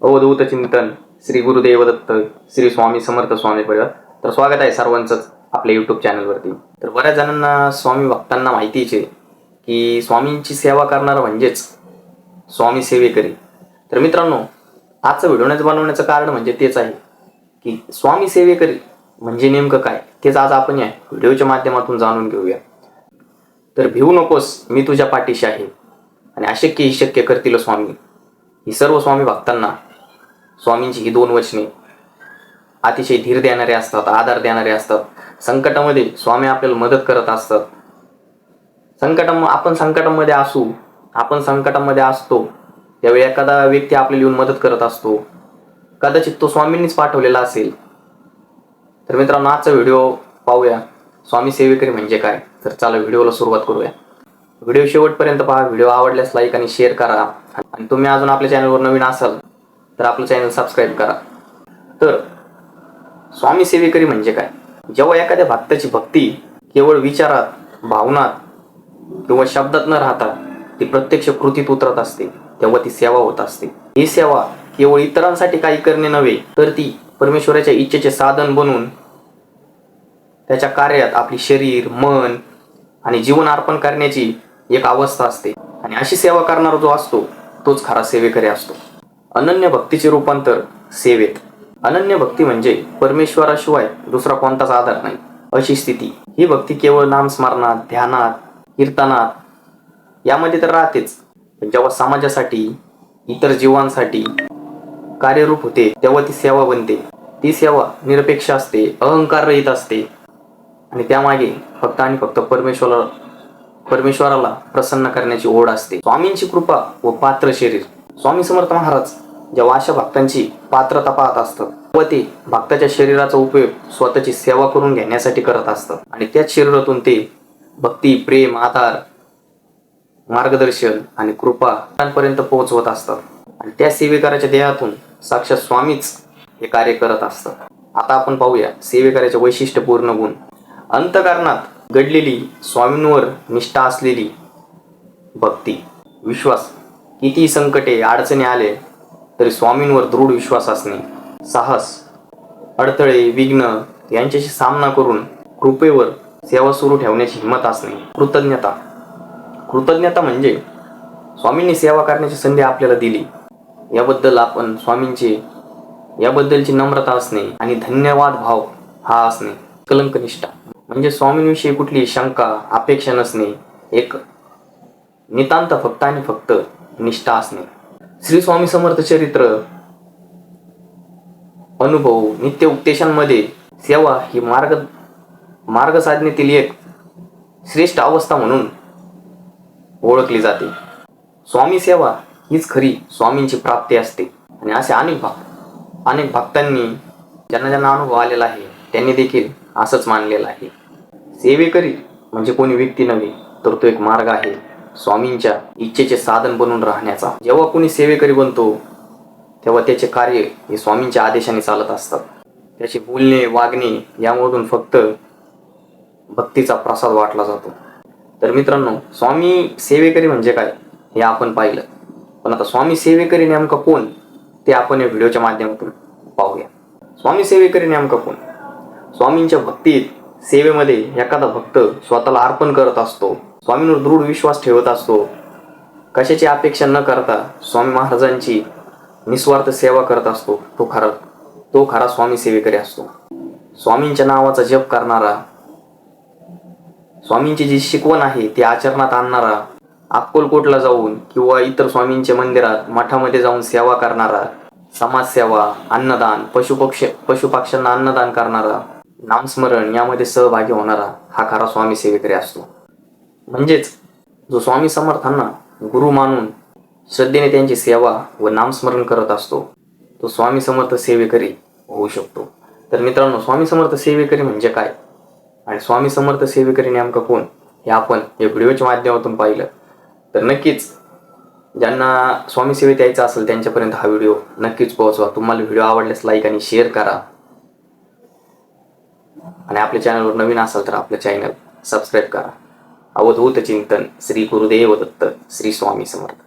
अवधूत चिंतन श्री गुरुदेव दत्त श्री स्वामी समर्थ स्वामी परिवार. तर स्वागत आहे सर्वांचंच आपल्या यूट्यूब चॅनलवरती. तर बऱ्याच जणांना स्वामी भक्तांना माहितीच आहे की स्वामींची सेवा करणारा म्हणजेच स्वामी सेवेकरी. तर मित्रांनो, आजचा व्हिडिओ बनवण्याचं कारण म्हणजे तेच आहे की स्वामी सेवेकरी म्हणजे नेमकं काय, तेच आज आपण या व्हिडिओच्या माध्यमातून जाणून घेऊया. तर भिवू नकोस, मी तुझ्या पाठीशी आहे आणि अशक्य ही शक्य करतील स्वामी. ही सर्व स्वामी भक्तांना स्वामींची ही दोन वचने अतिशय धीर देणारे असतात, आधार देणारे असतात. संकटामध्ये स्वामी आपल्याला मदत करत असतात. आपण संकटामध्ये असतो त्यावेळी एखादा व्यक्ती आपल्याला येऊन मदत करत असतो. कदाचित तो स्वामींनीच पाठवलेला असेल. तर मित्रांनो, आजचा व्हिडिओ पाहूया स्वामी सेवेकरी म्हणजे काय. तर चला व्हिडिओला सुरुवात करूया. व्हिडिओ शेवटपर्यंत पहा. व्हिडिओ आवडल्यास लाईक आणि शेअर करा आणि तुम्ही अजून आपल्या चॅनलवर नवीन असाल तर आपलं चॅनल सबस्क्राईब करा. तर स्वामी सेवेकरी म्हणजे काय? जेव्हा एखाद्या भक्ताची भक्ती केवळ विचारात, भावनात किंवा शब्दात न राहता ती प्रत्यक्ष कृतीत उतरत असते, तेव्हा ती सेवा होत असते. ही सेवा केवळ इतरांसाठी काही करणे नव्हे, तर ती परमेश्वराच्या इच्छेचे साधन बनून त्याच्या कार्यात आपली शरीर, मन आणि जीवन अर्पण करण्याची एक अवस्था असते. आणि अशी सेवा करणारा जो असतो तोच खरा सेवेकरी असतो. अनन्य भक्तीचे रूपांतर सेवेत. अनन्य भक्ती म्हणजे परमेश्वराशिवाय दुसरा कोणताच आधार नाही अशी स्थिती. ही भक्ती केवळ नामस्मरणात, ध्यानात, कीर्तनात यामध्ये तर राहतेच, पण जेव्हा समाजासाठी, इतर जीवांसाठी कार्यरूप होते तेव्हा ती सेवा बनते. ती सेवा निरपेक्ष असते, अहंकाररहित असते आणि त्यामागे फक्त आणि फक्त परमेश्वराला प्रसन्न करण्याची ओढ असते. स्वामींची कृपा व पात्र शरीर. स्वामी समर्थ महाराज जेव्हा अशा भक्तांची पात्रता पाहत असतात व ते भक्ताच्या शरीराचा उपयोग स्वतःची सेवा करून घेण्यासाठी करत असतात आणि त्याच शरीरातून ते भक्ती, प्रेम, आधार, मार्गदर्शन आणि कृपा पर्यंत पोहोचवत असतात. आणि त्या सेवेकराच्या देहातून साक्षात स्वामीच हे कार्य करत असतात. आता आपण पाहूया सेवेकराचे वैशिष्ट्यपूर्ण गुण. अंतःकरणात घडलेली स्वामींवर निष्ठा असलेली भक्ती, विश्वास. किती संकटे, अडचणी आले तरी स्वामींवर दृढ विश्वास असणे. साहस. अडथळे, विघ्न यांच्याशी सामना करून कृपेवर सेवा सुरू ठेवण्याची हिंमत असणे. कृतज्ञता. कृतज्ञता म्हणजे स्वामींनी सेवा करण्याची संधी आपल्याला दिली याबद्दल आपण याबद्दलची नम्रता असणे आणि धन्यवाद भाव हा असणे. कलंकनिष्ठा म्हणजे स्वामींविषयी कुठली शंका, अपेक्षा नसणे, एक नितांत फक्त आणि फक्त निष्ठा असणे. श्री स्वामी समर्थ चरित्र, अनुभव, नित्य उपदेशांमध्ये सेवा ही मार्ग साधनेतील एक श्रेष्ठ अवस्था म्हणून ओळखली जाते. स्वामी सेवा हीच खरी स्वामींची प्राप्ती असते. आणि असे अनेक भक्तांनी ज्यांना अनुभव आलेला आहे त्यांनी देखील असंच मानलेलं आहे. सेवेकरी म्हणजे कोणी व्यक्ती नव्हे, तर तो एक मार्ग आहे स्वामींच्या इच्छेचे साधन बनून राहण्याचा. जेव्हा कोणी सेवेकरी बनतो तेव्हा त्याचे कार्य हे स्वामींच्या आदेशाने चालत असतात. त्याचे बोलणे, वागणे यामधून फक्त भक्तीचा प्रसाद वाटला जातो. तर मित्रांनो, स्वामी सेवेकरी म्हणजे काय हे आपण पाहिलं, पण आता स्वामी सेवेकरी नेमका कोण ते आपण या व्हिडिओच्या माध्यमातून पाहूया. स्वामी सेवेकरी नेमका कोण? स्वामींच्या भक्तीत, सेवेमध्ये एखादा भक्त स्वतःला अर्पण करत असतो, स्वामींवर दृढ विश्वास ठेवत असतो, कशाची अपेक्षा न करता स्वामी महाराजांची निस्वार्थ सेवा करत असतो, तो खरा स्वामी सेवेकरी असतो. स्वामींच्या नावाचा जप करणारा, स्वामींची जी शिकवण आहे ती आचरणात आणणारा, अक्कलकोटला जाऊन किंवा इतर स्वामींच्या मंदिरात, मठामध्ये जाऊन सेवा करणारा, समाजसेवा, अन्नदान, पशुपक्ष्यांना अन्नदान करणारा, नामस्मरण यामध्ये सहभागी होणारा हा खरा स्वामी सेवेकरी असतो. म्हणजेच जो स्वामी समर्थांना गुरु मानून श्रद्धेने त्यांची सेवा व नामस्मरण करत असतो तो स्वामी समर्थ सेवेकरी होऊ शकतो. तर मित्रांनो, स्वामी समर्थ सेवेकरी म्हणजे काय आणि स्वामी समर्थ सेवेकरी नेमकं कोण हे आपण या व्हिडिओच्या माध्यमातून पाहिलं. तर नक्कीच ज्यांना स्वामी सेवेत यायचं असेल त्यांच्यापर्यंत हा व्हिडिओ नक्कीच पोहोचवा. तुम्हाला व्हिडिओ आवडल्यास लाईक आणि शेअर करा आणि आपल्या चॅनलवर नवीन असाल तर आपलं चॅनल सबस्क्राईब करा. अवधूत चिंतन श्री गुरुदेव दत्त श्री स्वामी समर्थ.